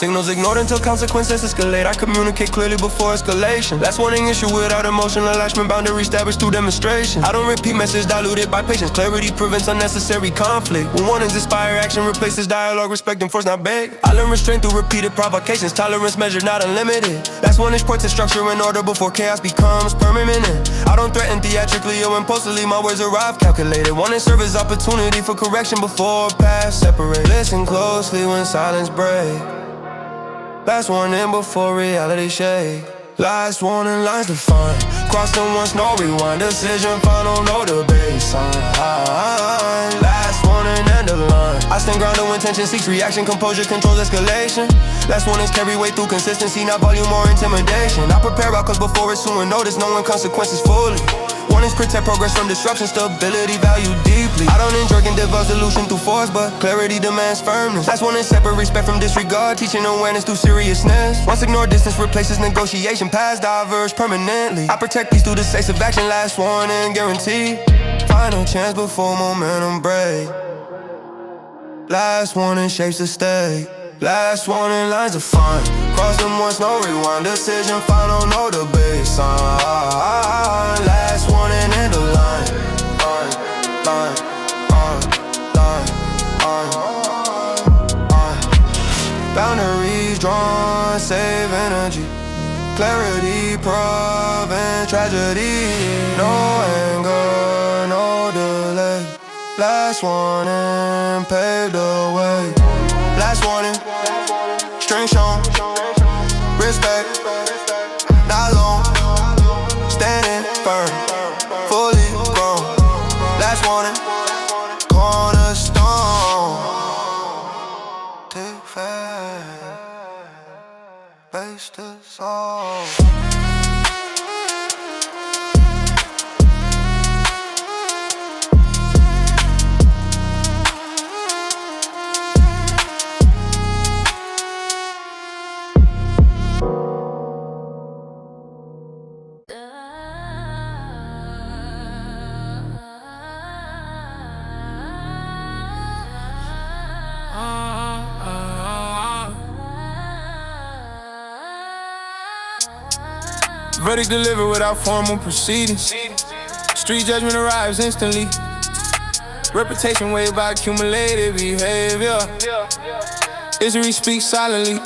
Signals ignored until consequences escalate. I communicate clearly before escalation. Last warning issue without emotional attachment, boundary established through demonstration. I don't repeat message diluted by patience. Clarity prevents unnecessary conflict. When warnings inspire action, replaces dialogue, respect and force not beg. I learn restraint through repeated provocations. Tolerance measured, not unlimited. Last warning points to structure and order before chaos becomes permanent. I don't threaten theatrically or impulsively. My words arrive calculated. Warning serve as opportunity for correction before paths separate. Listen closely when silence break. Last warning before reality shake. Last warning lines defined. Cross them once, no rewind. Decision final, no debate sign. Last warning and the line. I stand grounded when tension seeks reaction. Composure controls escalation. Last warnings carry weight through consistency, not volume or intimidation. I prepare outcomes before assuming notice, knowing consequences fully. Warnings protect progress from disruption, stability valued deeply. I don't enjoy and develop solution through force, but clarity demands firmness. Last warning separate respect from disregard, teaching awareness through seriousness. Once ignored, distance replaces negotiation, paths diverge permanently. I protect peace through decisive action, last warning guaranteed. Final chance before momentum break. Last warning shapes the state. Last warning lines defined. Cross them once, no rewind. Decision final, no debate sign. Last warning and the line. Boundaries drawn, save energy. Clarity, prevent tragedy. No anger, no delay. Last warning, pave the way. Last warning, string shown, respect, not long, standing firm, fully grown. Last warning, cornerstone, tick fast, face the soul. Verdict delivered without formal proceedings. Street judgment arrives instantly. Reputation waived by accumulated behavior. History speaks silently.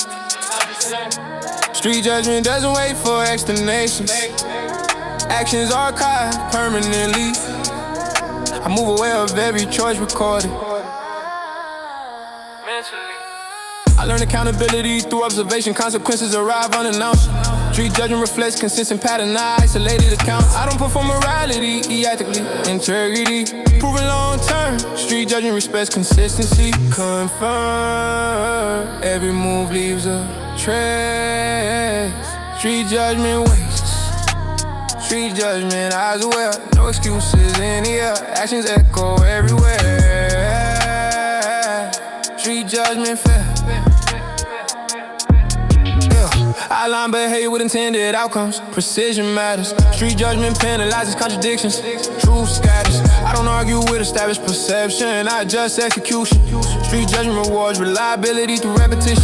Street judgment doesn't wait for explanations. Actions archived permanently. I move aware of every choice recorded. I learn accountability through observation. Consequences arrive unannounced. Street judgment reflects consistent pattern, not isolated accounts. I don't perform morality, ethically, integrity, proven long term. Street judgment respects consistency. Confirm, every move leaves a trace. Street judgment wastes. Street judgment eyes aware. No excuses in the air. Actions echo everywhere. Street judgment fair. I align behavior with intended outcomes. Precision matters. Street judgment penalizes contradictions. Truth scatters. I don't argue with established perception, not just execution. Street judgment rewards reliability through repetition.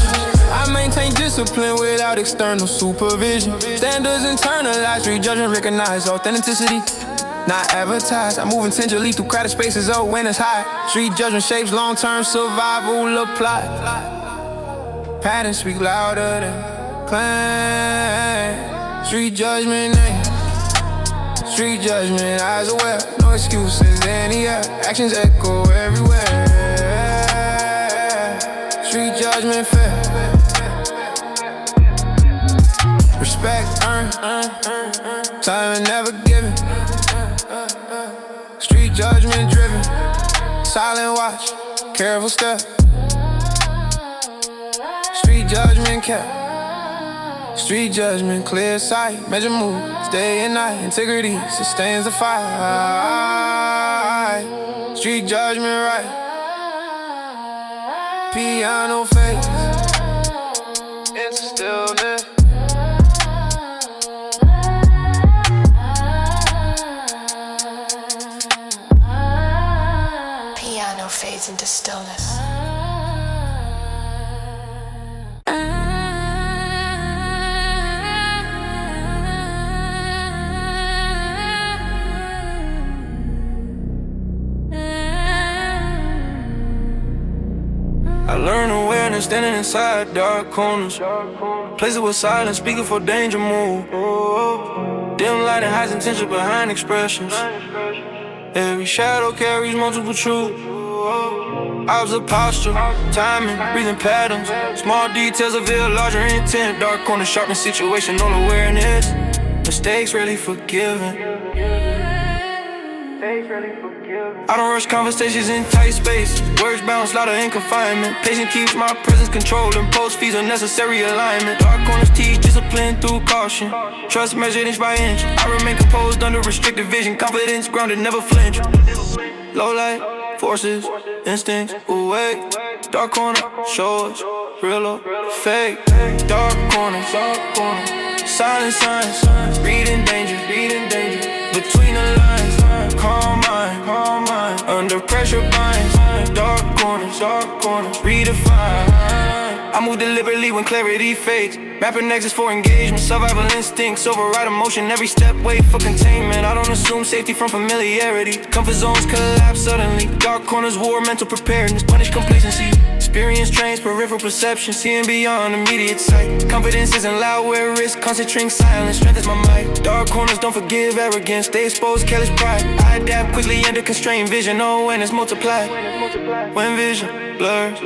I maintain discipline without external supervision. Standards internalized. Street judgment recognize authenticity, not advertised. I move intentionally through crowded spaces, oh, when it's high. Street judgment shapes long-term survival applied. Patterns speak louder than claim. Street judgment name. Street judgment eyes aware. No excuses in the air. Actions echo everywhere. Street judgment fair. Respect earned. Time never given. Street judgment driven. Silent watch. Careful step. Street judgment kept. Street judgment, clear sight, measure moves, day and night. Integrity sustains the fight. Street judgment right. Piano face into stillness. Piano fades into stillness. learn awareness, standing inside dark corners. Places with silence, speaking for danger move. Dim light and hides intention behind expressions. Every shadow carries multiple truths. Observe posture, timing, breathing patterns. Small details reveal larger intent. Dark corners sharpen situational awareness. Mistakes rarely forgiven. I don't rush conversations in tight space. Words bounce louder in confinement. Patience keeps my presence controlled. Impulse feeds unnecessary alignment. Dark corners teach discipline through caution. Trust measured inch by inch. I remain composed under restricted vision. Confidence grounded, never flinch. Low light, forces, instincts, awake. Dark corner, show us, real or fake. Dark corners, silent signs, reading danger, between the lines, calm mind, under pressure binds. Dark corners, redefine. I move deliberately when clarity fades. Mapping nexus for engagement, survival instincts override emotion. Every step wait for containment. I don't assume safety from familiarity. Comfort zones collapse suddenly. Dark corners war mental preparedness, punish complacency. Experience trains peripheral perception, seeing beyond immediate sight. Confidence isn't loud where risk, concentrating silence, strength is my might. Dark corners don't forgive arrogance, they expose careless pride. I adapt quickly under constrained vision, no awareness multiplied. When vision blurs,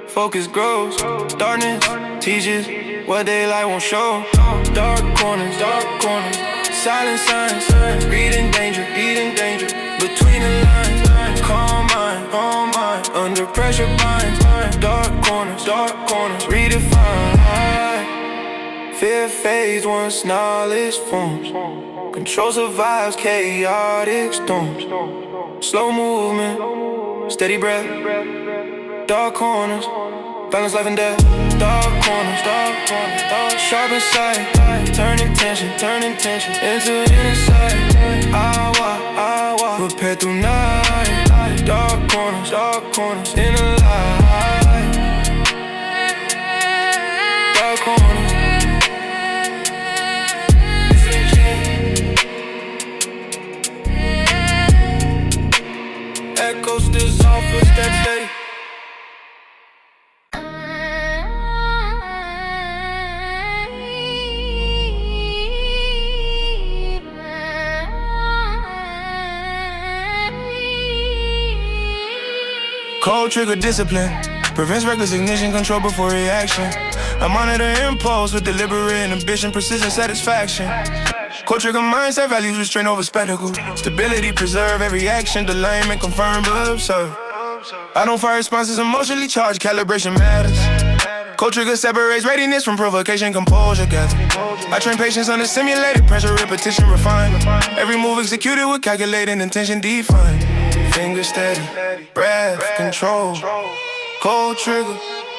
focus grows. Darkness teaches what daylight won't show. Dark corners, silent signs, reading danger, between the lines, calm mind, under pressure binds. Dark corners, redefine. Fear fades once knowledge forms. Control survives chaotic storms. Slow movement, steady breath. Dark corners, balance life and death. Dark corners, sharp insight. Turning tension into insight. I walk, prepared through night. Dark corners, in the light. Dark corners. Echoes dissolve, footsteps steady. Cold trigger discipline prevents reckless ignition, control before reaction. I monitor impulse with deliberate ambition, precision, satisfaction. Cold trigger mindset, values restraint over spectacle. Stability preserve every action, alignment confirm but observe. I don't fire responses emotionally charged, calibration matters. Cold trigger separates readiness from provocation, composure gather. I train patience under simulated pressure, repetition refined. Every move executed with calculated intention defined. Finger steady, breath control. Cold trigger,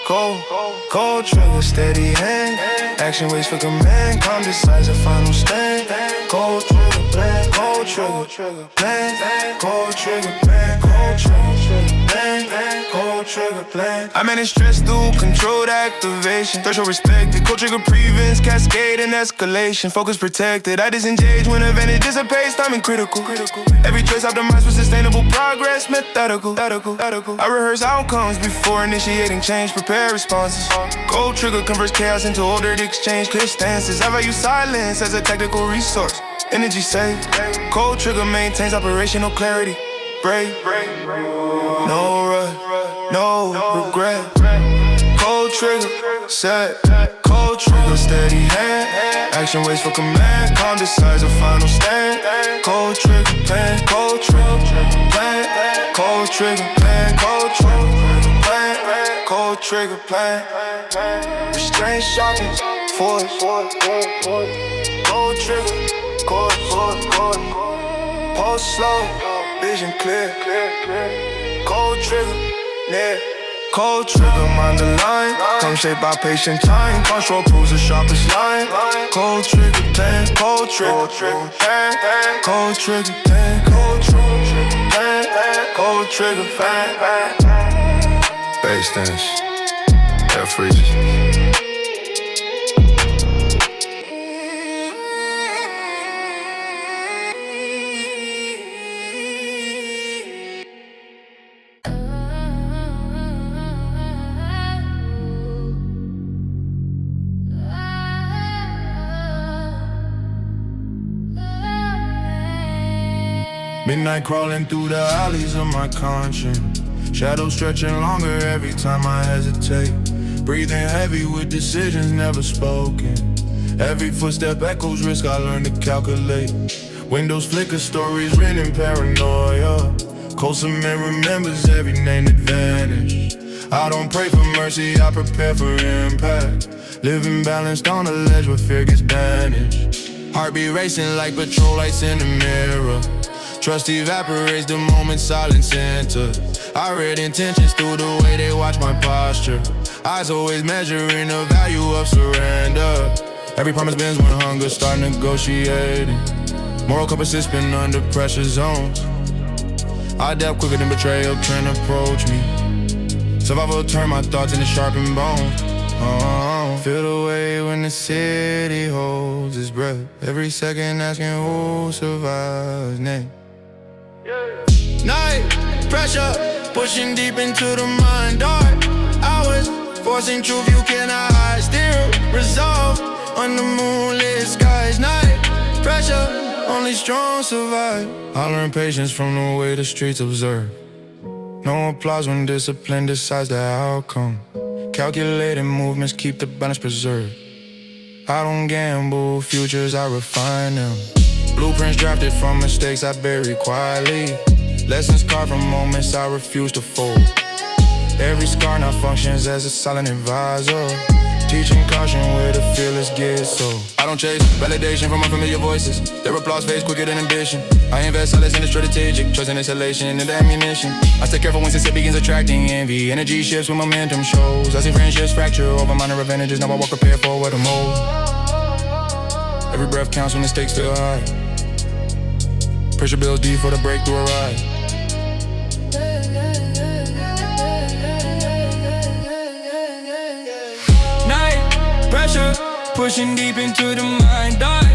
cold trigger, steady hand. Action waits for command, calm decides a final stand. Cold trigger, plan, cold trigger, plan, cold trigger, plan, cold trigger, plan, cold trigger, plan. I manage stress through controlled activation. Threshold respected, cold trigger prevents cascade and escalation. Focus protected, I disengage when advantage dissipates, timing critical. Every choice optimized for sustainable progress, methodical. I rehearse outcomes before initiating change, prepare responses. Cold trigger converts chaos into ordered exchange, clear stances. I value silence as a tactical resource. Energy safe. Cold trigger maintains operational clarity. Brave, no rush, no regret. Cold trigger, set. Cold trigger, steady hand. Action waits for command. Calm decides a final stand. Cold trigger, plan. Cold trigger, plan. Cold trigger, plan. Cold trigger, plan. Cold trigger, plan. Restraint sharpens, force. Cold trigger, cold. Pulse slow, vision clear. Cold trigger, near. Cold trigger, mind the line. Come shaped by patient time. Control proves the sharpest line. Cold trigger, plan. Cold trigger, plan. Cold trigger, plan. Cold trigger, plan. Cold trigger, plan. Bass dance, air freezes. Midnight crawling through the alleys of my conscience. Shadows stretching longer every time I hesitate. Breathing heavy with decisions never spoken. Every footstep echoes risk I learn to calculate. Windows flicker, stories written, paranoia. Cold cement remembers every name that vanished. I don't pray for mercy, I prepare for impact. Living balanced on a ledge where fear gets banished. Heartbeat racing like patrol lights in the mirror. Trust evaporates the moment silence enters. I read intentions through the way they watch my posture. Eyes always measuring the value of surrender. Every promise bends when hunger start negotiating. Moral compasses spin under pressure zones. I adapt quicker than betrayal can approach me. Survival turn my thoughts into sharpened bones. Feel the way when the city holds its breath. Every second asking who survives next. Night pressure pushing deep into the mind. Dark hours forcing truth you cannot hide. Still resolve under moonlit skies. Night pressure, only strong survive. I learn patience from the way the streets observe. No applause when discipline decides the outcome. Calculated movements keep the balance preserved. I don't gamble futures, I refine them. Blueprints drafted from mistakes I bury quietly. Lessons carved from moments I refuse to fold. Every scar now functions as a silent advisor, teaching caution where the fearless get so. I don't chase validation from unfamiliar voices. Their applause fades quicker than ambition. I invest silence in the strategic, choice and exhalation into ammunition. I stay careful when success begins attracting envy. Energy shifts when momentum shows. I see friendships fracture over minor advantages. Now I walk prepared for what the most. Every breath counts when the stakes feel high. Pressure builds deep for the breakthrough arrives. Pressure pushing deep into the mind. Dark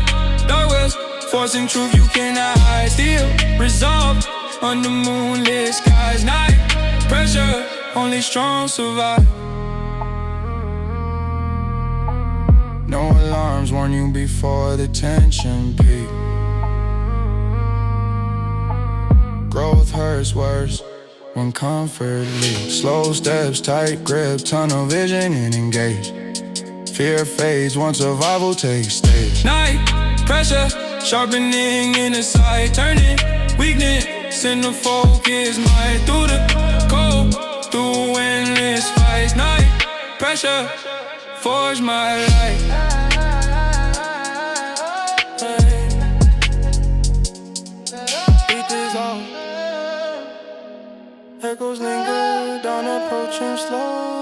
wells forcing truth you cannot hide. Still resolved under moonlit skies. Night pressure, only strong survive. No alarms warn you before the tension peak. Growth hurts worse when comfort leaves. Slow steps, tight grip, tunnel vision and engage. Fear fades once survival takes stage. Night pressure, sharpening in the sight. Turning weakness into focus. Might through the cold, through endless fights. Night pressure, forge my life. Beat this off. Echoes linger down, approaching slowly.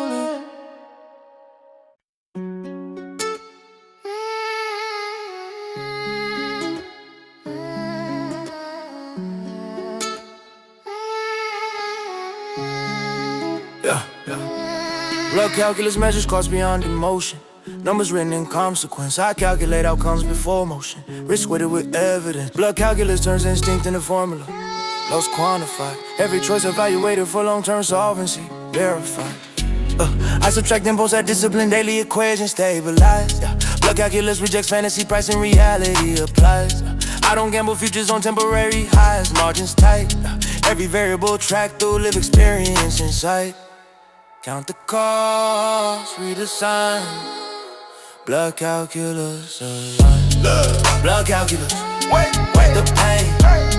Blood calculus measures cost beyond emotion. Numbers written in consequence. I calculate outcomes before motion. Risk weighted with evidence. Blood calculus turns instinct into formula. Loss quantified. Every choice evaluated for long-term solvency. Verified. I subtract impulse at discipline. Daily equation stabilized. Blood calculus rejects fantasy. Price and reality applies. I don't gamble futures on temporary highs. Margins tight. Every variable track through live experience in sight. Count the cost, read the sign. Blood calculus align. Blood calculus, wait, the pain.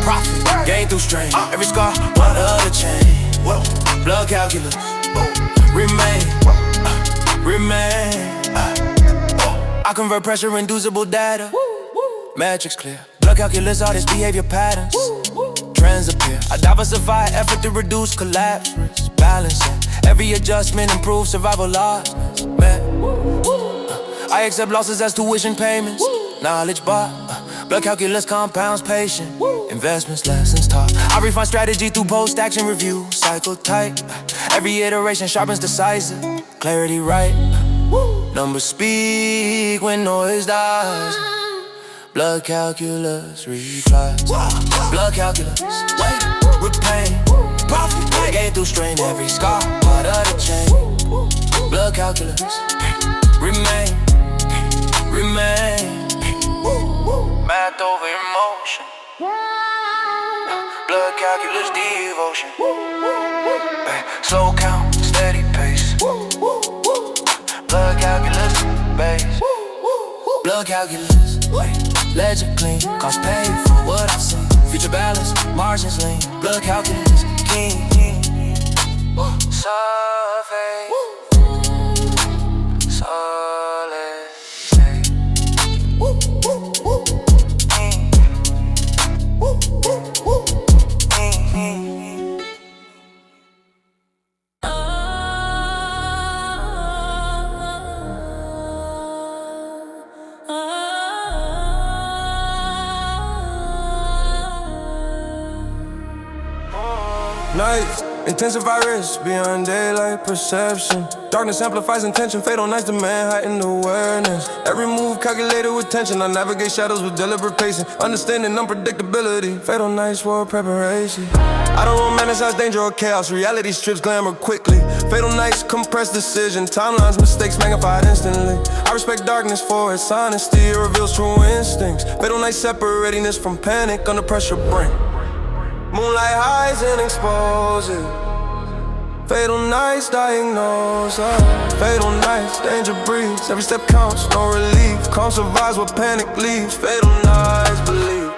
Profit, gain through strain. Every scar, one other chain. Blood calculus, remain. I convert pressure inducible data. Metrics clear. Blood calculus, all this behavior patterns. Trends appear. I diversify effort to reduce collapse risk. Balancing. Every adjustment improves survival loss. I accept losses as tuition payments. Knowledge bought. Blood calculus compounds patient. Investments, lessons taught. I refine strategy through post-action review. Cycle tight. Every iteration sharpens decisive. Clarity right. Numbers speak when noise dies. Blood calculus replies. Blood calculus, wait, repain. Profit, gain through strain. Every scar, part of the chain. Blood calculus, remain. Math over emotion. calculus devotion. Ay, slow count, steady pace. Blood calculus, base. Blood calculus, ledger clean, cost paid for what I've seen. Future balance, margins lean. Blood calculus, king. Survey, solid. Nights, intensify risk beyond daylight perception. Darkness amplifies intention, fatal nights demand heightened awareness. Every move calculated with tension, I navigate shadows with deliberate pacing. Understanding unpredictability, fatal nights for preparation. I don't romanticize danger or chaos, reality strips glamour quickly. Fatal nights compress decision, timelines, mistakes magnified instantly. I respect darkness for its honesty, it reveals true instincts. Fatal nights separate readiness from panic, under pressure bring moonlight highs and exposure. Fatal nights diagnose. Fatal nights, danger breeds. Every step counts, no relief. Calm survives what panic leaves. Fatal nights, believe.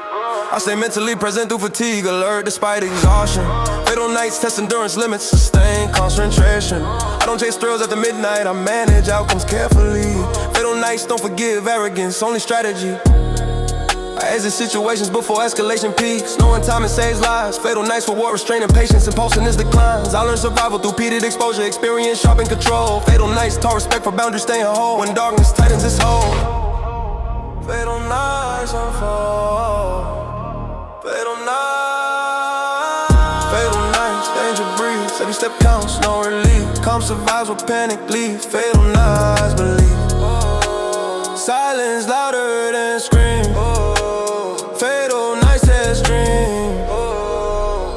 I stay mentally present through fatigue, alert despite exhaustion. Fatal nights test endurance limits, sustain concentration. I don't chase thrills after midnight, I manage outcomes carefully. Fatal nights don't forgive arrogance, only strategy. I exit situations before escalation peaks, knowing timing saves lives. Fatal nights for war, restraining patience, impulsing its declines. I learned survival through repeated exposure, experience sharpen control. Fatal nights taught respect for boundaries staying whole, when darkness tightens its hold. Fatal nights unfold. Fatal nights. Fatal nights, danger breeds. Every step counts, no relief. Calm survives what panic leaves. Fatal nights, believe. Silence louder than scream. Fatal nights test dream.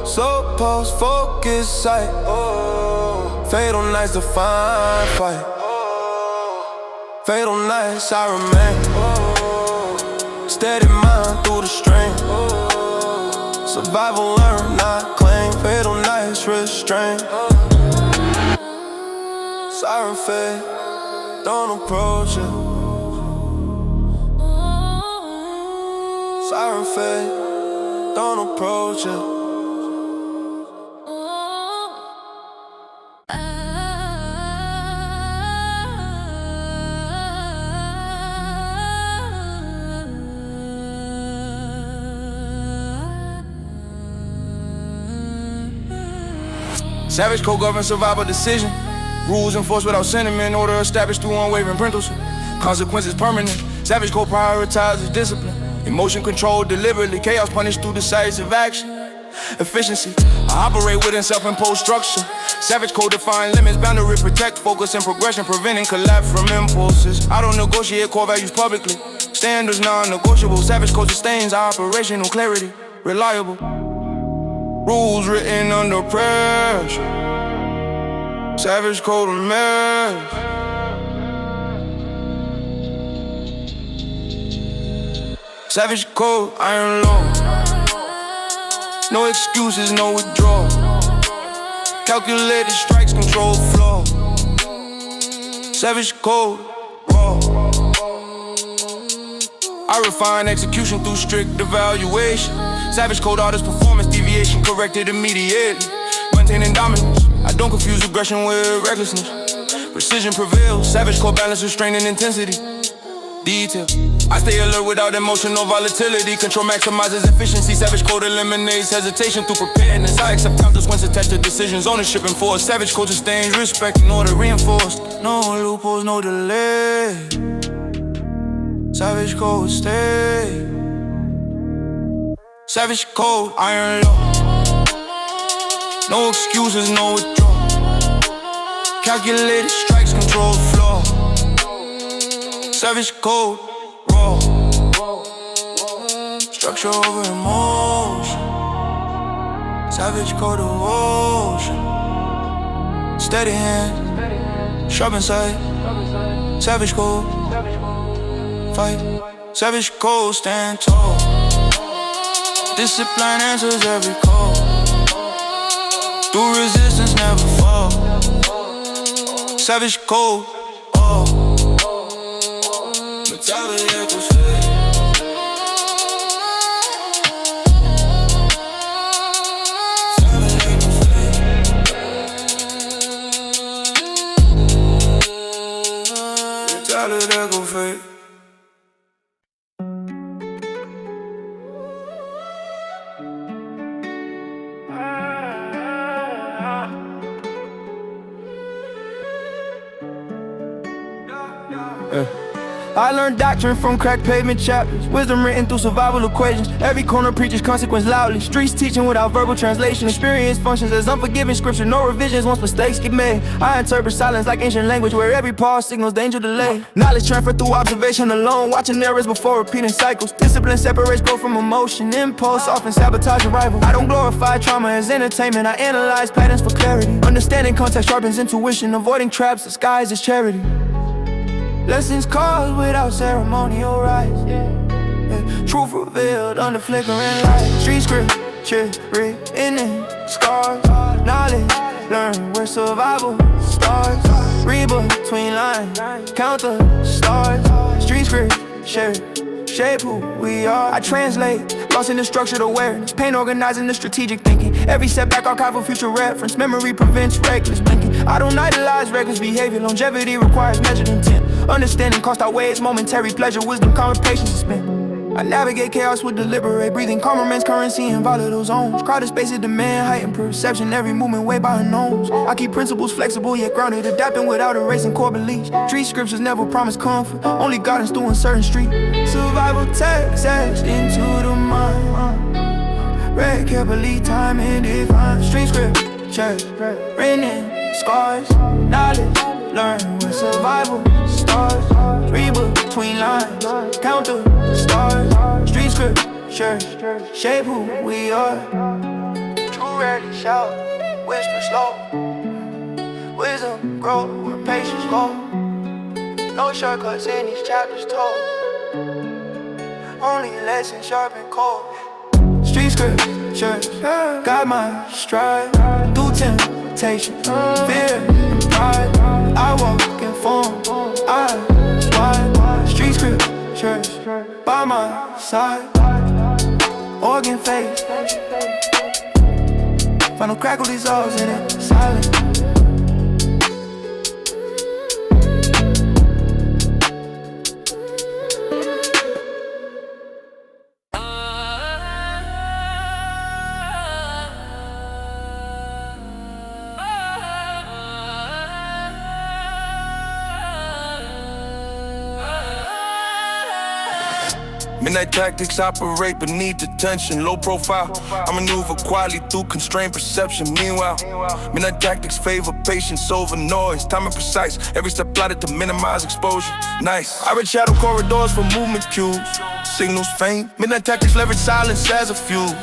Slow pulse, focus sight. Fatal nights define fight. Fatal nights I remain. Steady mind through the strain. Survival learn, not claim. Fatal nights restrain. Siren fade, don't approach it. Siren fade, don't approach it. Savage code governs survival decision. Rules enforced without sentiment. Order established through unwavering principles. Consequences permanent. Savage code prioritizes discipline. Emotion controlled deliberately. Chaos punished through decisive action. Efficiency. I operate within self-imposed structure. Savage code define limits. Boundary protect. Focus and progression. Preventing collapse from impulses. I don't negotiate core values publicly. Standards non-negotiable. Savage code sustains operational clarity. Reliable. Rules written under pressure. Savage code of marriage. Savage code, iron law. No excuses, no withdrawal. Calculated strikes, control flow. Savage code, raw. I refine execution through strict evaluation. Savage code artist performance deviation corrected immediately. Maintaining dominance, I don't confuse aggression with recklessness. Precision prevails, savage code balance restraining intensity. Detail, I stay alert without emotional volatility. Control maximizes efficiency, savage code eliminates hesitation through preparedness. I accept consequences attached to decisions, ownership enforced. Savage code sustains respect in order reinforced. No loopholes, no delay. Savage code stay. Savage code, iron law. No excuses, no withdrawal. Calculated strikes, control flow. Savage code, raw. Structure over emotion. Savage code devotion. Steady hand, sharp insight. Savage code, fight. Savage code, stand tall. Discipline answers every call. Through resistance, never fall. Savage cold, oh. Mentality echoes fade. Mentality echoes fade. I learned doctrine from cracked pavement chapters. Wisdom written through survival equations. Every corner preaches consequence loudly. Streets teaching without verbal translation. Experience functions as unforgiving scripture. No revisions once mistakes get made. I interpret silence like ancient language, where every pause signals danger delay. Knowledge transferred through observation alone. Watching errors before repeating cycles. Discipline separates growth from emotion. Impulse often sabotage arrival. I don't glorify trauma as entertainment. I analyze patterns for clarity. Understanding context sharpens intuition. Avoiding traps disguised as charity. Lessons caused without ceremonial rites. Truth revealed under flickering light. Street scripture written in scars. Knowledge learned where survival starts. Read between lines, count the stars. Street scripture shape who we are. I translate, lost in the structured awareness. Pain organizing the strategic thinking. Every setback archival future reference. Memory prevents reckless blinking. I don't idolize reckless behavior. Longevity requires measured intent. Understanding cost outweighs momentary pleasure. Wisdom, calm, patience is spent. I navigate chaos with deliberate breathing. Calm remains currency in volatile zones. Crowded spaces demand heightened perception. Every movement weighed by unknowns. I keep principles flexible yet grounded. Adapting without erasing core beliefs. Street scriptures never promise comfort. Only guidance through uncertain street. Survival text etched into the mind. Read carefully, time and divine. Street scripture written in scars. Knowledge learn where survival starts. Read between lines, count the stars. Street scripture shape who we are. True rarely shout, whisper slow. Wisdom grow where patience go. No shortcuts in these chapters told. Only lessons sharp and cold. Street scripture guide my stride through temptation, fear and pride. I walk in form, eyes wide. Street scriptures by my side. Organ face, final crackle dissolves in it, silent. Midnight tactics operate beneath the tension, low profile. I maneuver quietly through constrained perception. Meanwhile, midnight tactics favor patience over noise. Timing precise, every step plotted to minimize exposure. Nice. I read shadow corridors for movement cues. Signals faint. Midnight tactics leverage silence as a fuel.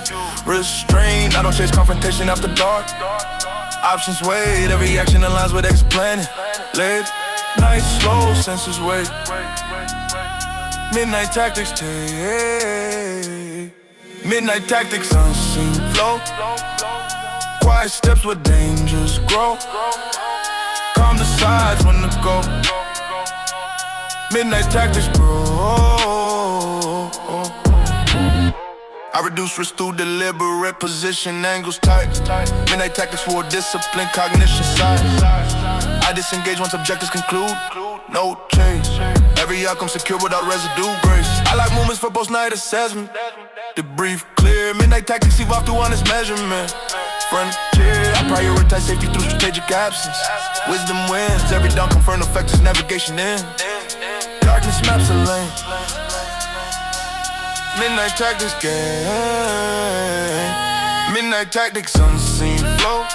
Restrained, I don't chase confrontation after dark. Options wait, every action aligns with exit planning. Late night, slow senses wait. Midnight tactics take. Midnight tactics unseen flow. Quiet steps where dangers grow. Calm decides when to go. Midnight tactics grow. I reduce risk through deliberate position angles tight. Midnight tactics for discipline, cognition side. I disengage once objectives conclude. No change. Every outcome secure without residue grace. I like movements for post-night assessment. Debrief clear. Midnight tactics evolve through honest measurement. Frontier. I prioritize safety through strategic absence. Wisdom wins. Every dawn confirmed effect is navigation in. Darkness maps a lane. Midnight tactics gain. Midnight tactics unseen flow.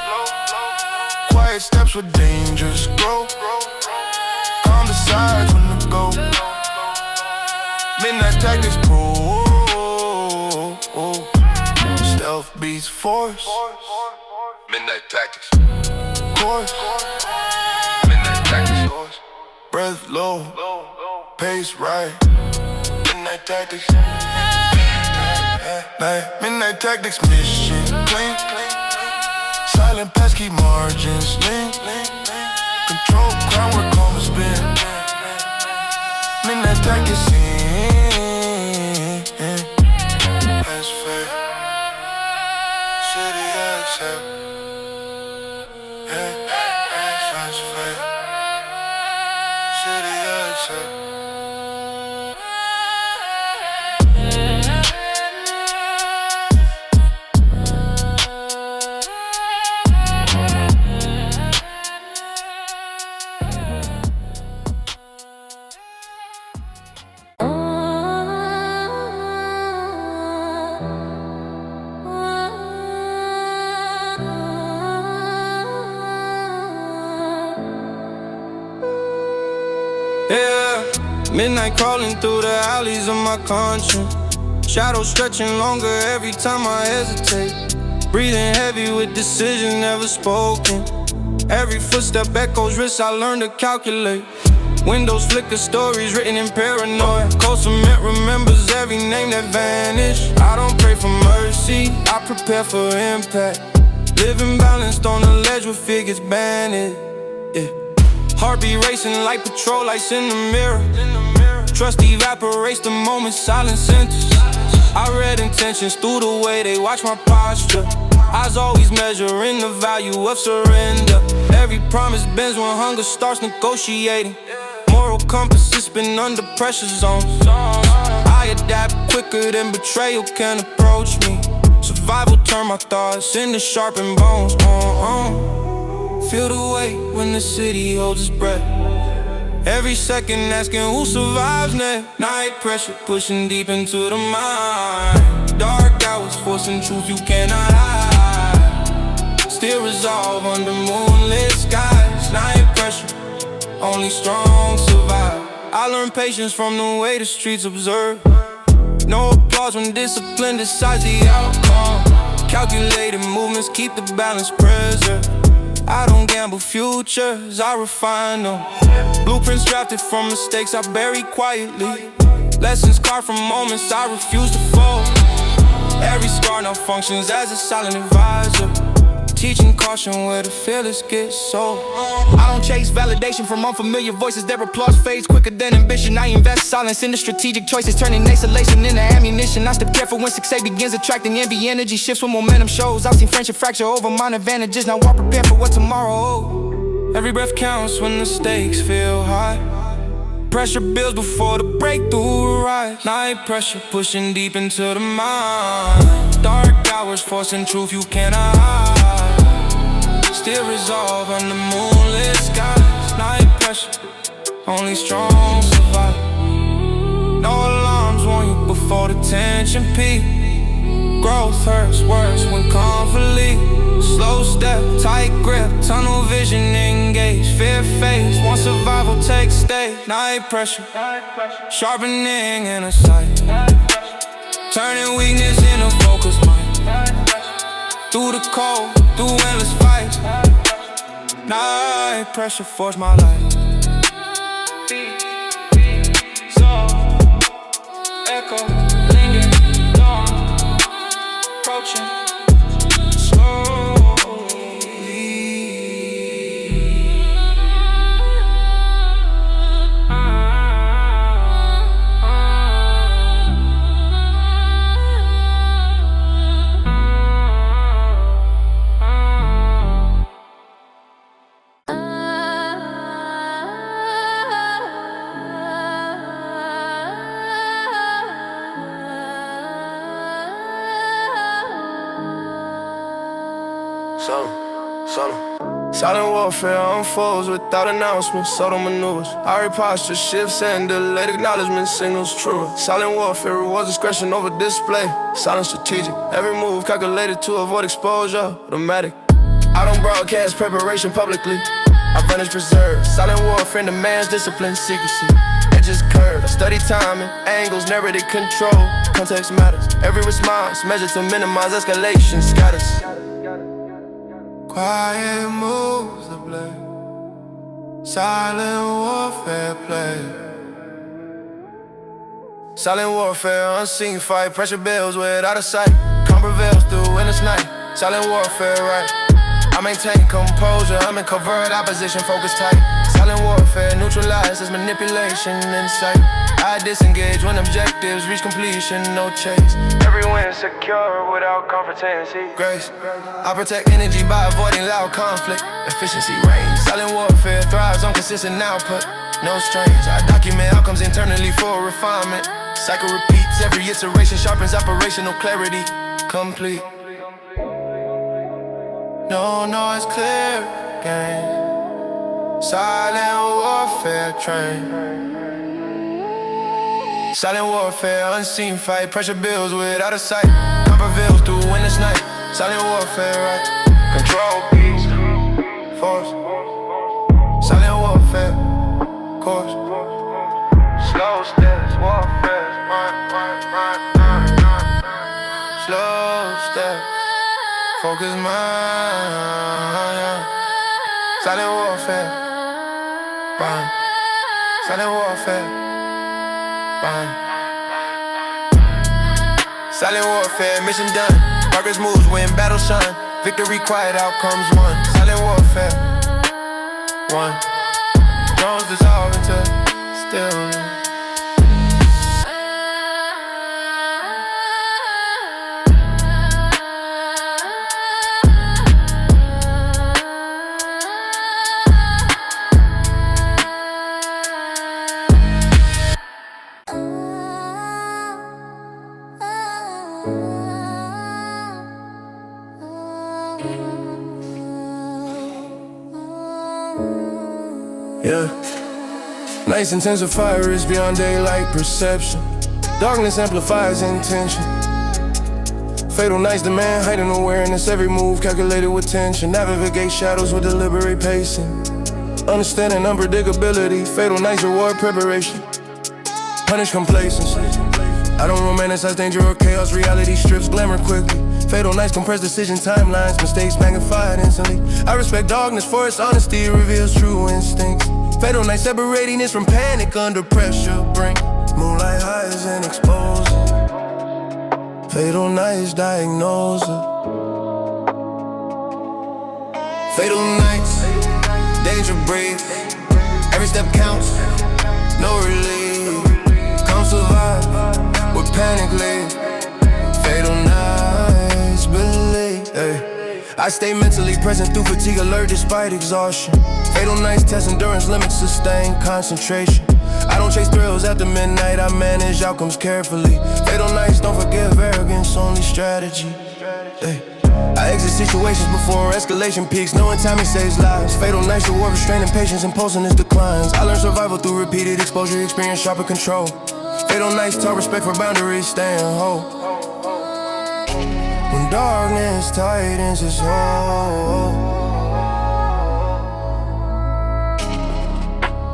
Quiet steps where dangers grow. Calm decides when to go. Midnight tactics pro. Stealth beats force. Midnight tactics course. Midnight tactics course. Breath low, pace right. Midnight tactics. Midnight tactics mission clean. silent pesky margins. Link, control crowd work on the spin. Midnight that can see. That's fair. City except. That's fair. City except. Yeah, midnight crawling through the alleys of my conscience. Shadows stretching longer every time I hesitate. Breathing heavy with decisions never spoken. Every footstep echoes risks I learned to calculate. Windows flicker, stories written in paranoia. Cold cement remembers every name that vanished. I don't pray for mercy, I prepare for impact. Living balanced on the ledge where fear gets banished. Yeah. Heartbeat racing like patrol lights in the mirror. Trust evaporates the moment silence enters. I read intentions through the way they watch my posture. Eyes always measuring the value of surrender. Every promise bends when hunger starts negotiating. Moral compasses spin under pressure zones. I adapt quicker than betrayal can approach me. Survival turn my thoughts into sharpened bones. Feel the weight when the city holds its breath. Every second asking who survives next. Night pressure pushing deep into the mind. Dark hours forcing truth you cannot hide. Still resolve under moonlit skies. Night pressure, only strong survive. I learned patience from the way the streets observe. No applause when discipline decides the outcome. Calculated movements keep the balance preserved. I don't gamble futures, I refine them. Blueprints drafted from mistakes I bury quietly. Lessons carved from moments I refuse to fold. Every scar now functions as a silent advisor. Teaching caution where the fearless get sold. I don't chase validation from unfamiliar voices. Their applause fades quicker than ambition. I invest silence into strategic choices, turning exhalation into ammunition. I step careful when success begins attracting envy. Energy shifts when momentum shows. I've seen friendship fracture over minor advantages. Now walk prepared for what tomorrow holds. Every breath counts when the stakes feel high. Pressure builds before the breakthrough arrives. Night pressure pushing deep into the mind. Dark hours forcing truth you cannot hide. Still resolve under moonlit skies. Night pressure, only strong survive. No alarms warn you before the tension peak. Growth hurts worse when comfort leaves. Slow step, tight grip, tunnel vision engaged. Fear fades once survival takes stage. Night pressure, sharpening inner sight. Turning weakness into focus mind. Through the cold, through endless fights. Night pressure forged my life. So, echo, lingering, dawn, approaching slowly. Silent warfare unfolds without announcements, subtle maneuvers. Our posture shifts and delayed acknowledgement signals truer. Silent warfare rewards discretion over display. Silent strategic, every move calculated to avoid exposure. Automatic. I don't broadcast preparation publicly. I vanish preserved. Silent warfare demands discipline, secrecy. Edges curved. I study timing, angles, narrative control. Context matters. Every response measured to minimize escalation. Scatters. Quiet moves the blade. Silent warfare play. Silent warfare, unseen fight. Pressure builds without a sight. Calm prevails through endless night. Silent warfare, right? I maintain composure, I'm in covert opposition, focus tight. Silent warfare, neutralizes manipulation, insight. I disengage when objectives reach completion, no chase. Every win secure without confrontation. Grace, I protect energy by avoiding loud conflict. Efficiency reigns. Silent warfare thrives on consistent output, no strains. I document outcomes internally for refinement. Cycle repeats, every iteration sharpens operational clarity, complete. No noise, clear game. Silent warfare train. Silent warfare, unseen fight. Pressure builds without a sight. Calm prevails through winter's night. Silent warfare, right? Control peace, force. Silent warfare, course. Slow steps, warfare. Slow steps. Focus mind, silent warfare, bang. Silent warfare, bang. Silent warfare, mission done. Progress moves when battle shine. Victory quiet, outcomes won. Silent warfare, one. Drones dissolve into stillness. Yeah. Nights intensify risk beyond daylight perception. Darkness amplifies intention. Fatal nights demand heightened awareness. Every move calculated with tension. Navigate shadows with deliberate pacing. Understanding unpredictability. Fatal nights reward preparation. Punish complacency. I don't romanticize danger or chaos. Reality strips glamour quickly. Fatal nights compress decision timelines. Mistakes magnified instantly. I respect darkness for its honesty. It reveals true instincts. Fatal nights separating us from panic under pressure. Bring moonlight highs and expose it. Fatal nights diagnose it. Fatal nights, danger breathe. Every step counts, no relief. Come survive with panic leave. Fatal nights, believe. Hey. I stay mentally present through fatigue, alert despite exhaustion. Fatal nights test endurance limits, sustain concentration. I don't chase thrills after midnight, I manage outcomes carefully. Fatal nights don't forgive arrogance, only strategy. Hey. I exit situations before escalation peaks, knowing timing saves lives. Fatal nights reward restraining patience, impulsiveness declines. I learn survival through repeated exposure, experience sharper control. Fatal nights taught respect for boundaries, staying whole. When darkness tightens its hold,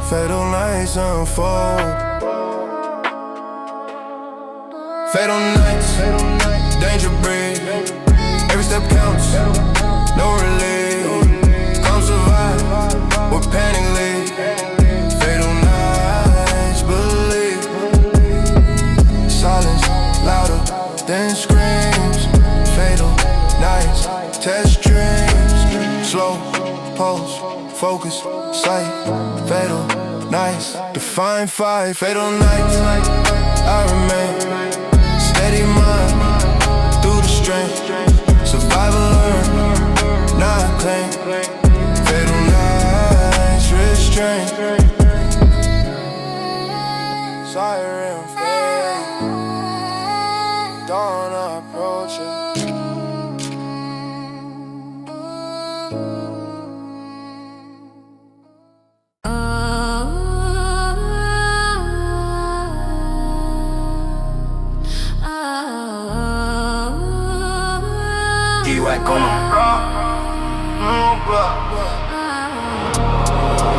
fatal nights unfold. Fatal nights, danger breathe. Every step counts, no relief. Come survive with panic leave. Fatal nights, believe. Silence louder than screams. Fatal nights, test dreams. Slow pulse, focus, sight. Fatal nights, define fight. Fatal nights, I remain steady mind through the strain. Survival learn, not claim. Fatal nights, restrain. Siren fade, dawn approaching.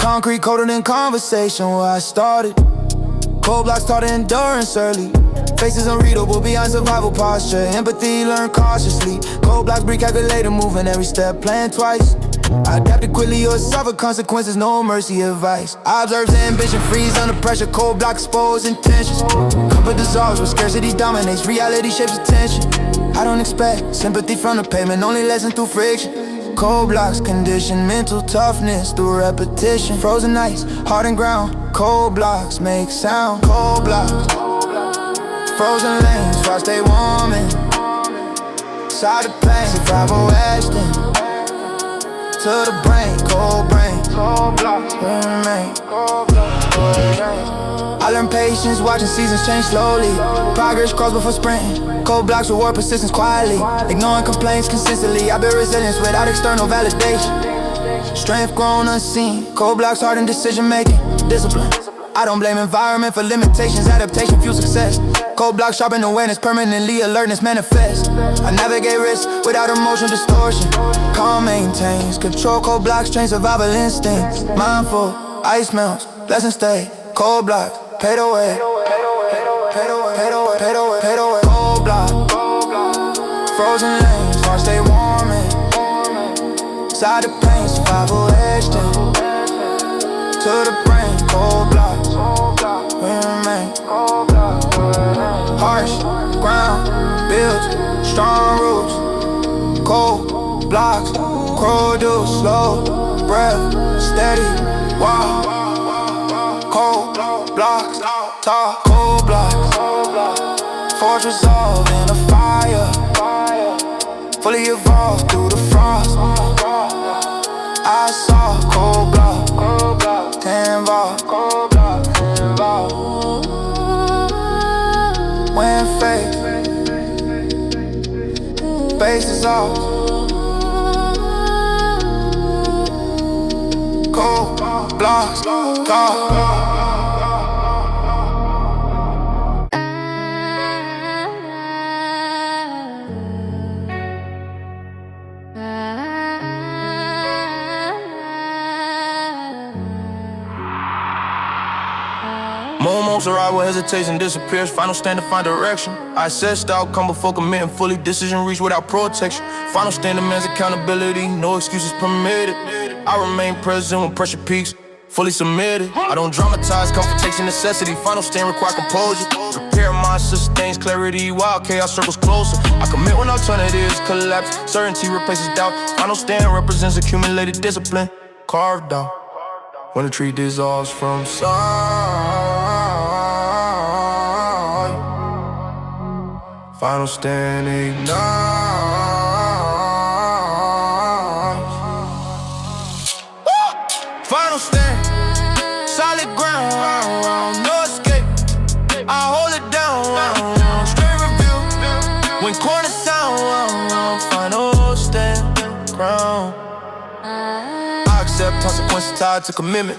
Concrete colder than conversation where I started. Cold blocks taught endurance early. Faces unreadable beyond survival posture. Empathy learned cautiously. Cold blocks breed calculator, moving every step, playing twice. I adapted quickly or suffer consequences, no mercy advice. I observe ambition, freeze under pressure. Cold block expose intentions. Comfort dissolves where scarcity dominates. Reality shapes attention. I don't expect sympathy from the pavement, only lesson through friction. Cold blocks, condition mental toughness through repetition. Frozen ice, hardened ground. Cold blocks make sound. Cold blocks, frozen lanes, why stay warming? Side of pain, survival Ashton. To the brain, cold brain. Cold blocks, remain. I learned patience, watching seasons change slowly. Progress grows before sprinting. Cold blocks reward persistence quietly. Ignoring complaints consistently. I build resilience without external validation. Strength grown unseen. Cold blocks hardened decision making. Discipline. I don't blame environment for limitations. Adaptation fuels success. Cold blocks sharpen awareness. Permanently alertness manifests. I navigate risk without emotional distortion. Calm maintains control. Cold blocks train survival instincts. Mindful, ice melts, lessons stay. Cold blocks, paid away. Cold block, frozen lanes, why stay warming? Side of pain, survival edged in. To the brain, cold blocks, we remain. Harsh ground, builds strong roots. Cold blocks, produce slow breath, steady walk. Cold blocks, talk, cold blocks. Forge resolve in a fire. Fully evolved through the frost. I saw cold block, involved. When faith, base is off. Cold blocks, talk. Moments arrive where hesitation disappears. Final stand to find direction. I assess the outcome before committing fully. Decision reached without protection. Final stand demands accountability. No excuses permitted. I remain present when pressure peaks. Fully submitted. I don't dramatize confrontation necessity. Final stand require composure. Repair mind sustains clarity while chaos circles closer. I commit when alternatives collapse. Certainty replaces doubt. Final stand represents accumulated discipline. Carved out. When the tree dissolves from sight. Final stand ignites. Final stand, solid ground, no escape. I hold it down, straight review. When corners sound, final stand, ground. Accept consequences tied to commitment.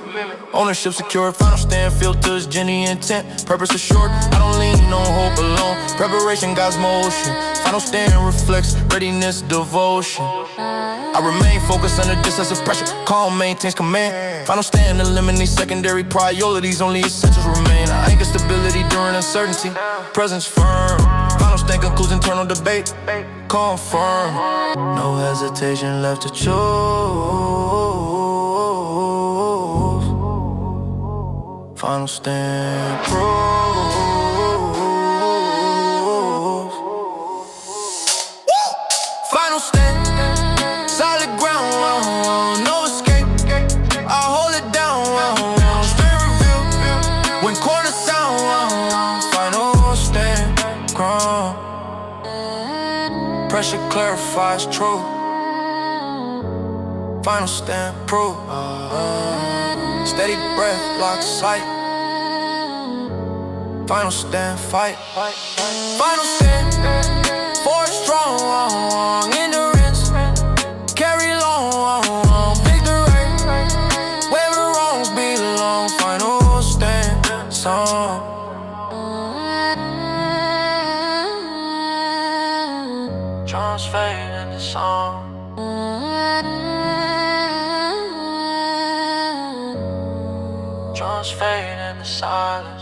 Ownership secured, final stand filters, Jenny intent. Purpose assured, I don't lean on hope alone. Preparation guides motion. Final stand reflects readiness, devotion. I remain focused under decisive pressure. Calm maintains command. Final stand eliminates secondary priorities. Only essentials remain. I anchor stability during uncertainty. Presence firm. Final stand concludes internal debate. Confirm. No hesitation left to choose. Final stand proves. Final stand, solid ground, no escape. I hold it down, straight review. When corners sound, final stand, ground. Pressure clarifies truth. Final stand proof. Steady breath blocks sight. Final stand fight. Final stand force strong. Endurance carry long. Victory where the wrongs belong. Final stand song. Drums fade in the song. Drums fade in the silence.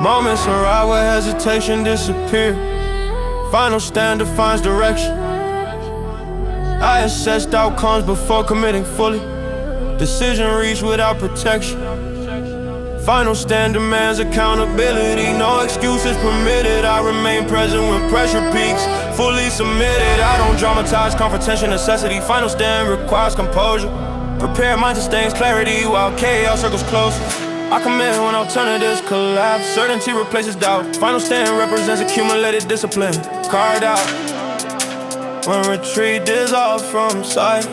Moments arrive where hesitation disappears. Final stand defines direction. I assessed outcomes before committing fully. Decision reached without protection. Final stand demands accountability. No excuses permitted. I remain present when pressure peaks. Fully submitted. I don't dramatize confrontation necessity. Final stand requires composure. Prepare mind sustains clarity while chaos circles closer. I commit when alternatives collapse. Certainty replaces doubt. Final stand represents accumulated discipline. Carved out when retreat dissolves from sight.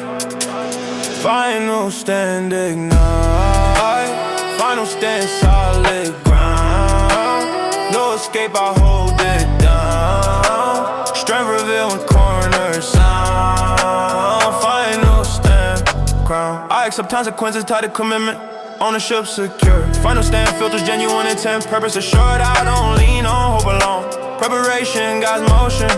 Final stand ignite. Final stand solid ground. No escape, I hold it down. Strength revealed when corners sound. Final stand crown. I accept consequences tied to commitment. Ownership secure. Final stand filters genuine intent. Purpose assured. I don't lean on hope alone. Preparation guides motion.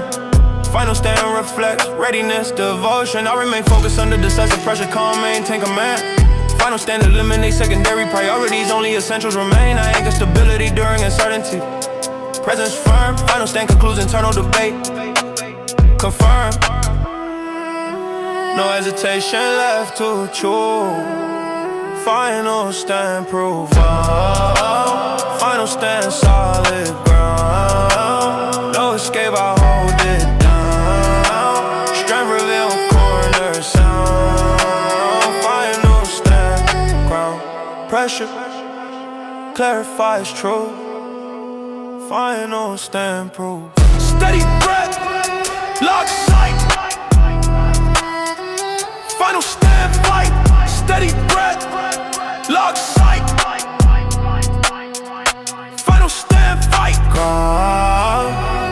Final stand reflects readiness, devotion. I remain focused under decisive pressure. Calm, maintain command. Final stand eliminate secondary priorities. Only essentials remain. I anchor stability during uncertainty. Presence firm. Final stand concludes internal debate. Confirm. No hesitation left to choose. Final stand prove up. Final stand solid ground. No escape, I hold it down. Strength reveal corner sound. Final stand ground. Pressure clarifies truth. Final stand proof. Steady breath, lock sight. Final stand fight. Steady breath, lock sight. Final stand fight.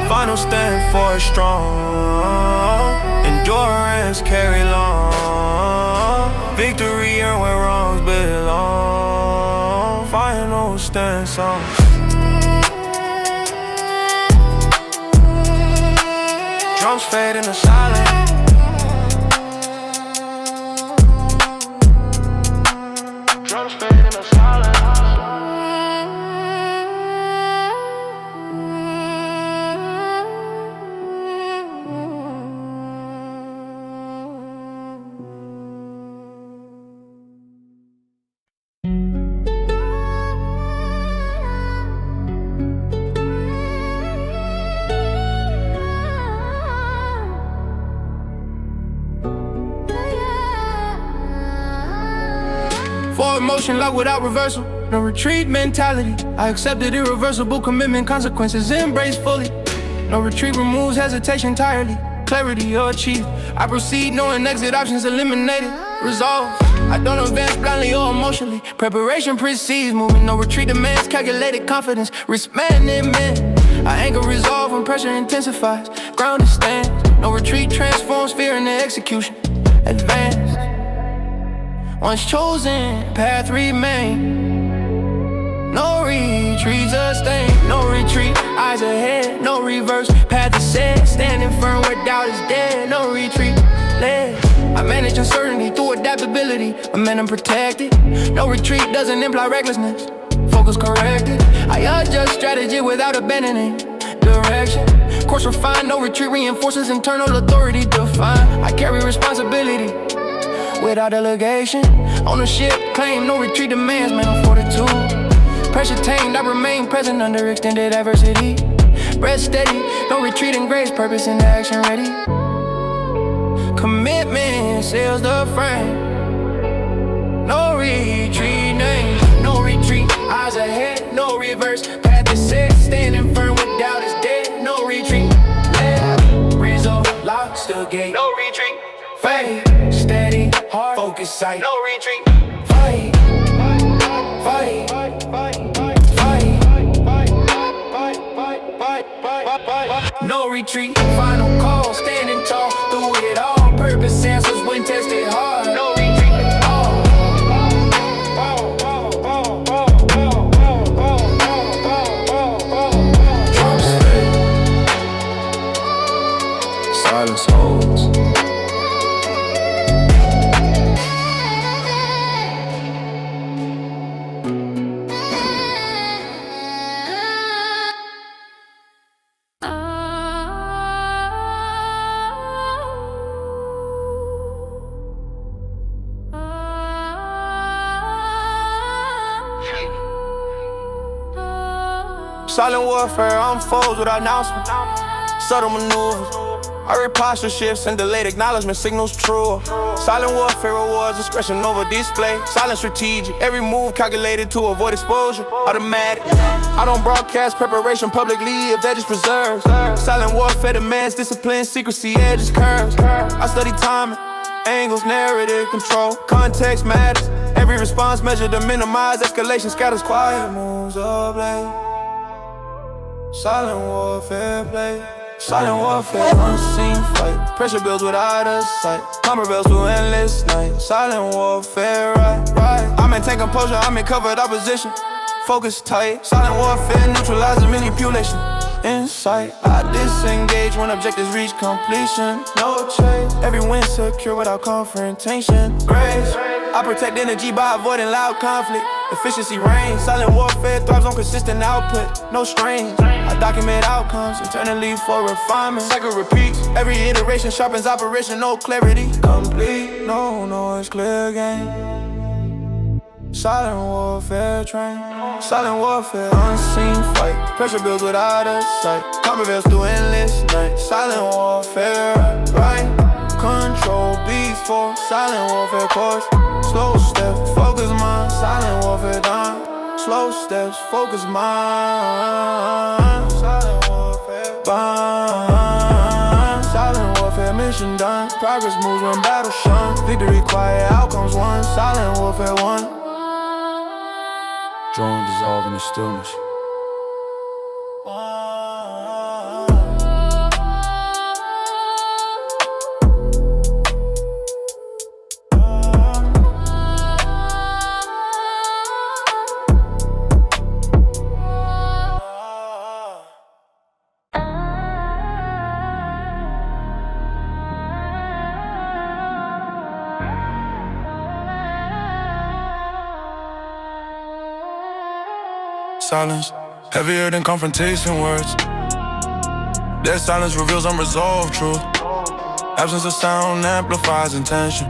Final stand for strong. Endurance carry long. Victory earned where wrongs belong. Final stand song. Drums fade into silence. Drums fade into silence. Forward motion locked without reversal. No retreat mentality. I accepted irreversible commitment, consequences embraced fully. No retreat removes hesitation entirely. Clarity achieved. I proceed knowing exit options eliminated. Resolve. I don't advance blindly or emotionally. Preparation precedes movement. No retreat demands calculated confidence. Risk management. I anchor resolve when pressure intensifies. Grounded stands. No retreat transforms fear into execution. Advance. Once chosen, path remain. No retreat sustained, no retreat. Eyes ahead, no reverse. Path is set, standing firm where doubt is dead. No retreat, led. I manage uncertainty through adaptability. Momentum protected. No retreat doesn't imply recklessness. Focus corrected. I adjust strategy without abandoning direction. Course refined, no retreat reinforces internal authority defined. I carry responsibility without delegation. Ownership claim, no retreat demands mental fortitude. Pressure tamed, I remain present under extended adversity. Breath steady, no retreat in grace, purpose in action ready. Commitment seals the frame. No retreat name, no retreat. Eyes ahead, no reverse. Path is set, standing firm when doubt is dead. No retreat, left, result, locks the gate. No retreat, fade, steady, hard, focus sight. No retreat, fight, fight, fight, fight, fight. No retreat, final call, standing tall through it all. Purpose answers when tested hard. No retreat. Silence holds. Silent warfare unfolds without announcement. Subtle maneuvers. I read posture shifts and delayed acknowledgement signals true. Silent warfare rewards discretion over display. Silent strategic, every move calculated to avoid exposure. Automatic. I don't broadcast preparation publicly if that is preserved. Silent warfare demands discipline, secrecy, edges, curves. I study timing, angles, narrative control. Context matters. Every response measured to minimize escalation. Scatters quiet moves of blade. Silent warfare play. Silent warfare, unseen fight. Pressure builds without a sight. Combat bells through endless night. Silent warfare, right. I maintain composure, I'm in covered opposition. Focus tight. Silent warfare neutralizing manipulation. Insight, I disengage when objectives reach completion. No chase, every win secure without confrontation. Grace, I protect energy by avoiding loud conflict. Efficiency reigns, silent warfare thrives on consistent output. No strains, I document outcomes internally for refinement. Cycle repeats, every iteration sharpens operation. No clarity, complete, no noise, clear game. Silent warfare train. Silent warfare, unseen fight. Pressure builds without a sight. Combat bells through endless night. Silent warfare, right. Control beats for silent warfare course. Slow steps, focus mind. Silent warfare done. Slow steps, focus mind. Silent warfare bind. Silent warfare mission done. Progress moves when battle shun. Victory quiet, outcomes won. Silent warfare won. Drone dissolve in the stillness. Silence, heavier than confrontation words. That silence reveals unresolved truth. Absence of sound amplifies intention.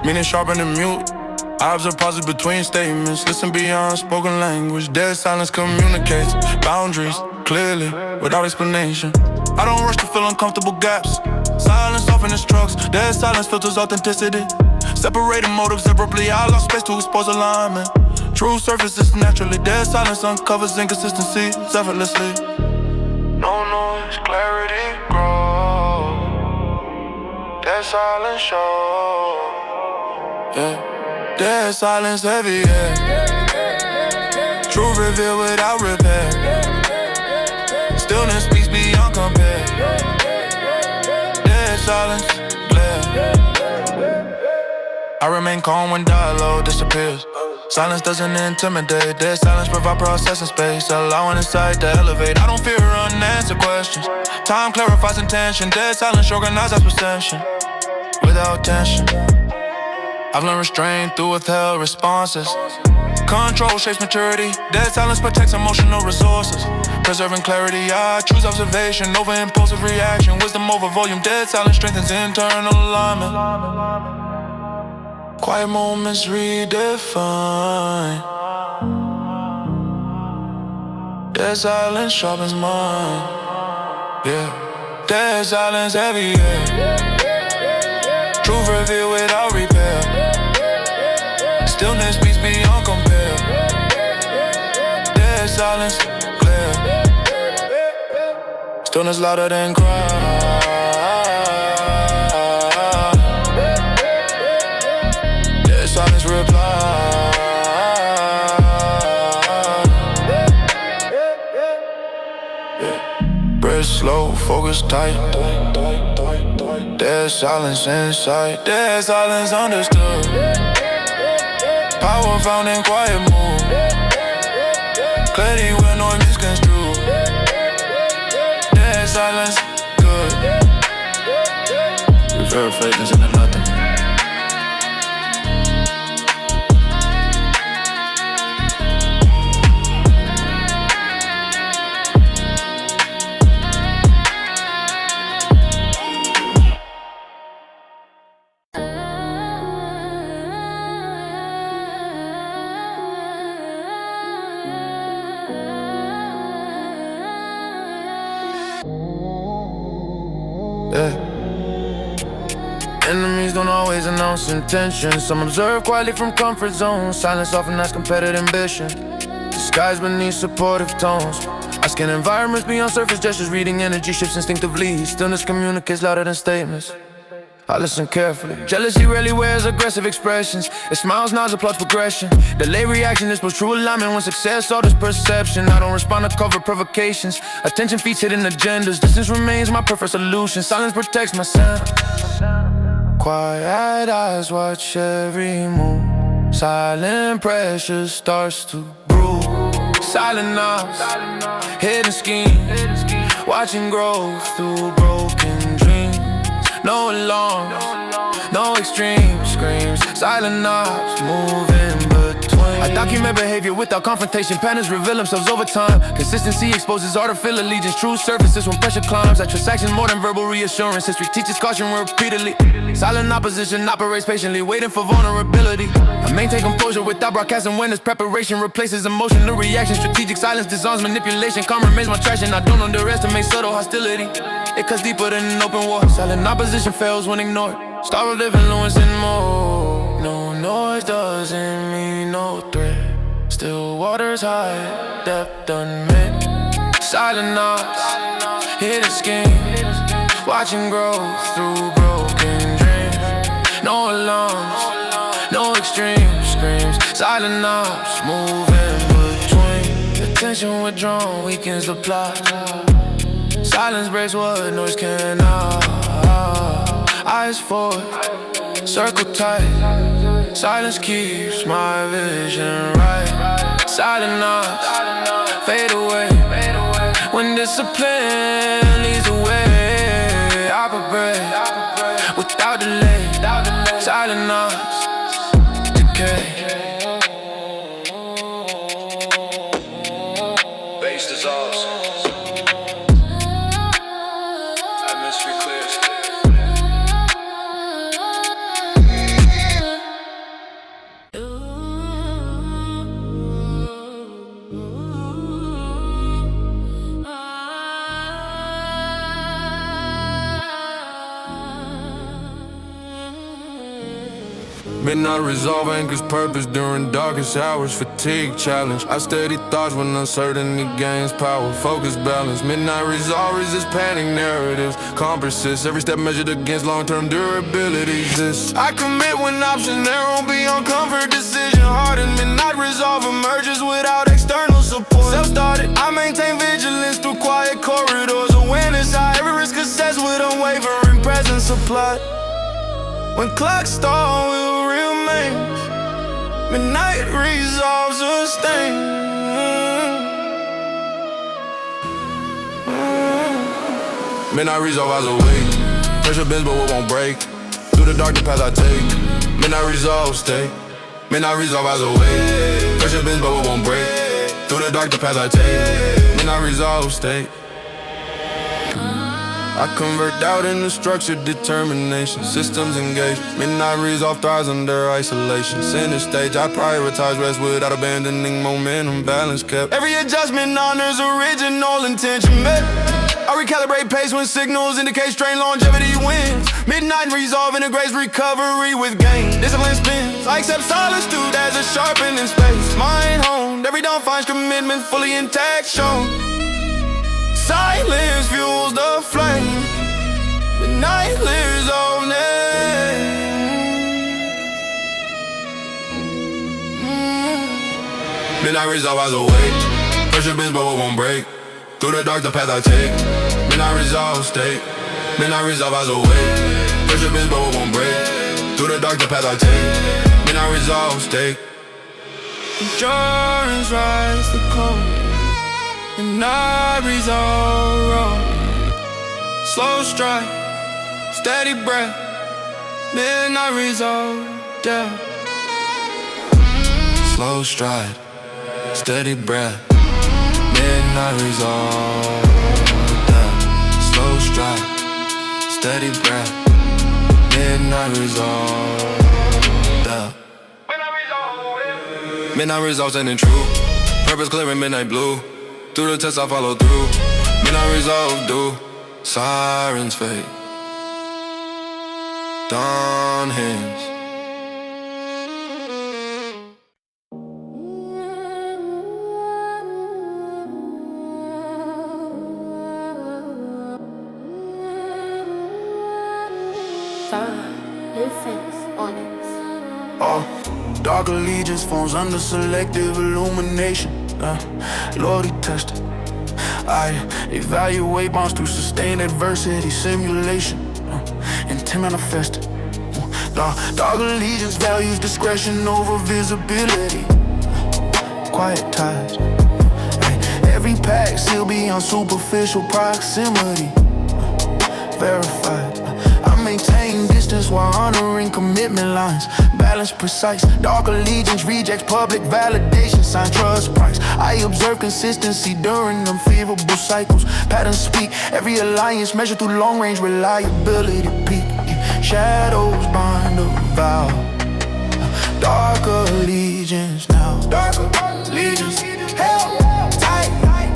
Meaning sharper than mute. I observe pauses between statements. Listen beyond spoken language. Dead silence communicates boundaries clearly, without explanation. I don't rush to fill uncomfortable gaps. Silence often instructs. Dead silence filters authenticity. Separating motives abruptly. I lost space to expose alignment. True surfaces naturally. Dead silence uncovers inconsistencies effortlessly. No noise, clarity grows. Dead silence shows. Yeah. Dead silence heavy, yeah. Truth revealed without repair. Stillness speaks beyond compare. Dead silence, glare. I remain calm when dialogue disappears. Silence doesn't intimidate. Dead silence provide processing space, allowing insight to elevate. I don't fear unanswered questions. Time clarifies intention. Dead silence organizes perception without tension. I've learned restraint through withheld responses. Control shapes maturity. Dead silence protects emotional resources. Preserving clarity, I choose observation over impulsive reaction. Wisdom over volume. Dead silence strengthens internal alignment. Quiet moments redefine. Dead silence sharpens mind. Yeah. Dead silence heavy, yeah. Truth revealed without repair. Stillness speaks beyond compare. Dead silence clear. Stillness louder than cry. Silence reply. Yeah. Breath slow, focus tight. There's silence inside. There's silence understood. Power found in quiet mood. Clarity where noise misconstrued. There's silence good. Reverb fakeness into nothing. Yeah. Enemies don't always announce intentions. Some observe quietly from comfort zones. Silence often has competitive ambition, disguised beneath supportive tones. I scan environments beyond surface gestures, reading energy shifts instinctively. Stillness communicates louder than statements. I listen carefully. Jealousy rarely wears aggressive expressions. It smiles, nods, applauds progression. Delay reaction is most true alignment when success alters perception. I don't respond to covert provocations. Attention feeds hidden agendas. Distance remains my preferred solution. Silence protects my sound. Quiet eyes watch every move. Silent pressure starts to brew. Silent knobs, hidden schemes, watching growth through broken dreams. No alarms, no extreme screams. Silent knobs move in between. I document behavior without confrontation. Patterns reveal themselves over time. Consistency exposes artificial allegiance. True surfaces when pressure climbs. I trust action more than verbal reassurance. History teaches caution repeatedly. Silent opposition operates patiently, waiting for vulnerability. I maintain composure without broadcasting when this preparation replaces emotional reaction. Strategic silence disarms manipulation. Calm remains my traction. I don't underestimate subtle hostility. It cuts deeper than an open war. Silent opposition fails when ignored. Starved of influence and more. No noise doesn't mean no threat. Still waters high, depth unmet. Silent knobs, hidden schemes, watching growth through broken dreams. No alarms, no extreme screams. Silent knobs move in between. Attention withdrawn weakens the plot. Silence breaks what noise cannot. Eyes forward, circle tight. Silence keeps my vision right. Silent knobs fade away when discipline leads the way. Operate without delay. Silent knobs decay. Bass dissolves. Atmosphere clears. Midnight resolve anchors purpose during darkest hours. Fatigue challenge. I steady thoughts when uncertainty gains power. Focus balance. Midnight resolve resist panic narratives. Calm persists. Every step measured against long-term durability exists. I commit when options narrow beyond comfort. Decision hardened. Midnight resolve emerges without external support. Self-started. I maintain vigilance through quiet corridors. Awareness high. Every risk assessed with unwavering presence applied. When clocks stall, we'll remain. Midnight resolve sustain. Midnight resolve eyes awake. Pressure bends but it won't break. Through the dark the path I take. Midnight resolve stay. Midnight resolve eyes awake. Pressure bends but it won't break. Through the dark the path I take. Midnight resolve stay. I convert doubt into structured determination. Systems engaged. Midnight resolve thrives under isolation. Center stage, I prioritize rest without abandoning momentum. Balance kept. Every adjustment honors original intention met. I recalibrate pace when signals indicate strain. Longevity wins. Midnight resolve integrates recovery with gain. Discipline spins. I accept solitude as a sharpening space. Mind honed. Every dawn finds commitment fully intact shown. Silence fuels the flame. Midnight lives on Midnight resolve eyes awake. Pressure bends but it won't break. Through the dark the path I take. Midnight resolve state. Midnight resolve eyes awake. Pressure bends but it won't break. Through the dark the path I take. Midnight resolve state. Endurance rise the cold. Midnight resolve wrong. Slow stride, steady breath. Midnight resolve down. Slow stride, steady breath. Midnight resolve down. Slow stride, steady breath. Midnight resolve down. Midnight resolve standing true. Purpose clearing midnight blue. Through the test I follow through. Midnight resolve do. Sirens fade. done hands. Dark allegiance forms under selective illumination. Loyalty tested. I evaluate bonds through sustained adversity simulation. Intent manifested. Dark allegiance values discretion over visibility. Quiet ties. Every pack still beyond superficial proximity. Verified. I maintain distance while honoring commitment lines. Balance precise. Dark allegiance rejects public validation. Sign trust price. I observe consistency during unfavorable cycles. Patterns speak. Every alliance measured through long range reliability peak. Shadows bind a vow. Dark allegiance now. Dark allegiance. Held tight.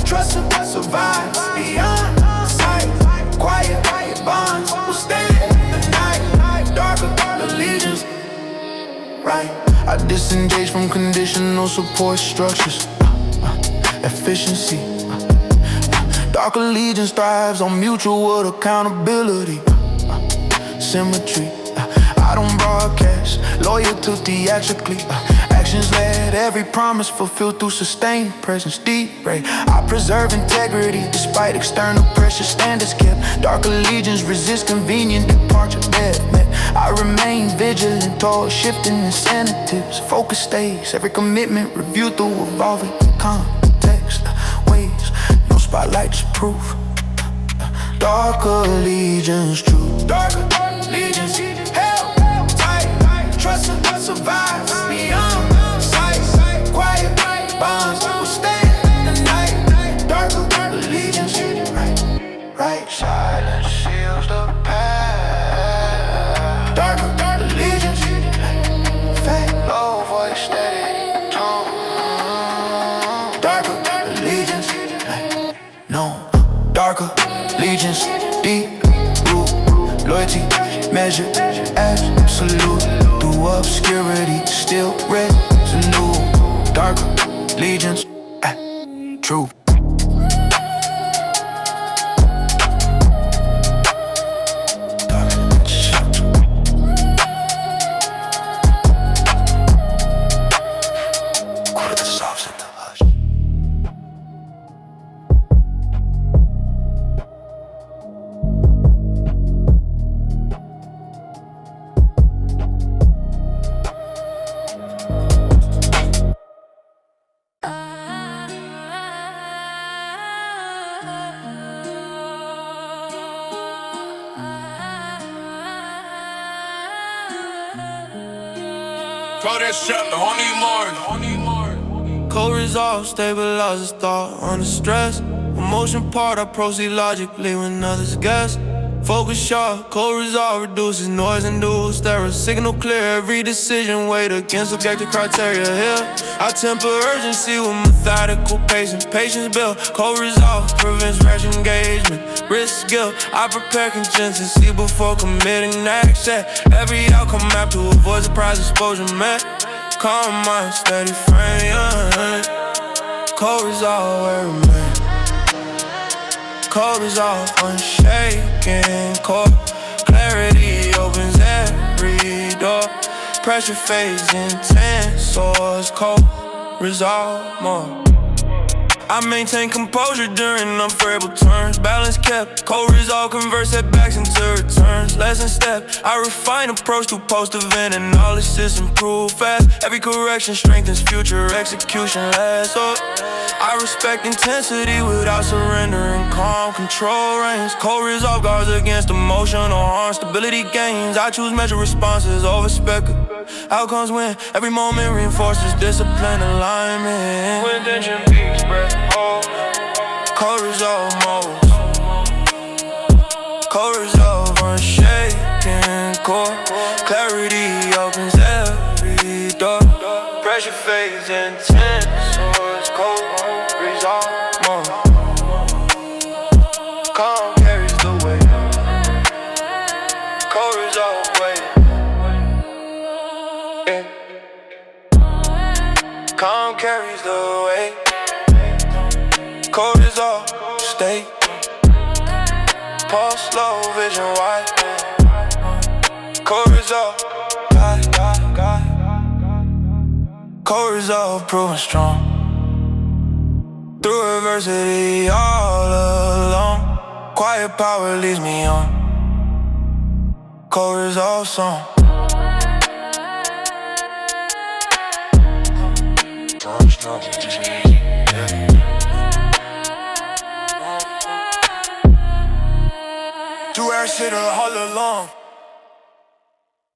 Trust survives beyond sight. Quiet bonds will stand the night. Darker allegiance. Right. I disengage from conditional support structures. Efficiency. Dark allegiance thrives on mutual accountability. Symmetry. I don't broadcast, loyal to theatrically. Actions led, every promise fulfilled through sustained presence. Deep ray. I preserve integrity despite external pressure. Standards kept. Dark allegiance resist convenient departure. Dead met. I remain vigilant towards shifting incentives. Focus stays. Every commitment reviewed through evolving context. Ways. No spotlight is proof. Dark allegiance true. Dark allegiance held tight. Trust survives beyond sight. Quiet bonds will stand the night. Dark allegiance right. Silence seals the path. Dark allegiance fact. Low voice steady tone. Dark allegiance no. Dark allegiance deep root. Loyalty measured absolute. Through obscurity still resolute. Dark allegiance true. Throw that shit on the honey Cold resolve, stabilizes thought under stress. Emotion part, I proceed logically when others guess. Focus sharp, cold resolve reduces noise and dual stereo. Signal clear, every decision weighed against objective criteria. Here, I temper urgency with methodical patience. Patience built, cold resolve prevents rash engagement. Risk guilt, I prepare contingency before committing action. Every outcome mapped to avoid surprise exposure, man. Calm mind, steady frame. Cold resolve, where remain. Cold resolve, unshaken core. Clarity opens every door. Pressure fades intense, source cold resolve more. I maintain composure during unfavorable turns. Balance kept, cold resolve convert setbacks into returns. Lesson step, I refine approach to post-event analysis, improve fast. Every correction strengthens future execution less up. I respect intensity without surrendering. Calm control reigns. Cold resolve guards against emotional harm. Stability gains. I choose measure responses over speculative outcomes when every moment reinforces discipline alignment. When tension peaks, breath hold. Cold resolve modes. Cold resolve unshaken core. Clarity opens every door. Pressure fades intense, so it's cold resolve mode. Calm carries the weight. Cold resolve. resolve, wait. Yeah. Calm carries the weight. Cortisol, stay. Pulse slow, vision wide. Cortisol, God. Cortisol, proven strong. Through adversity, all alone. Quiet power leads me on. Cortisol song. Do our shit all along.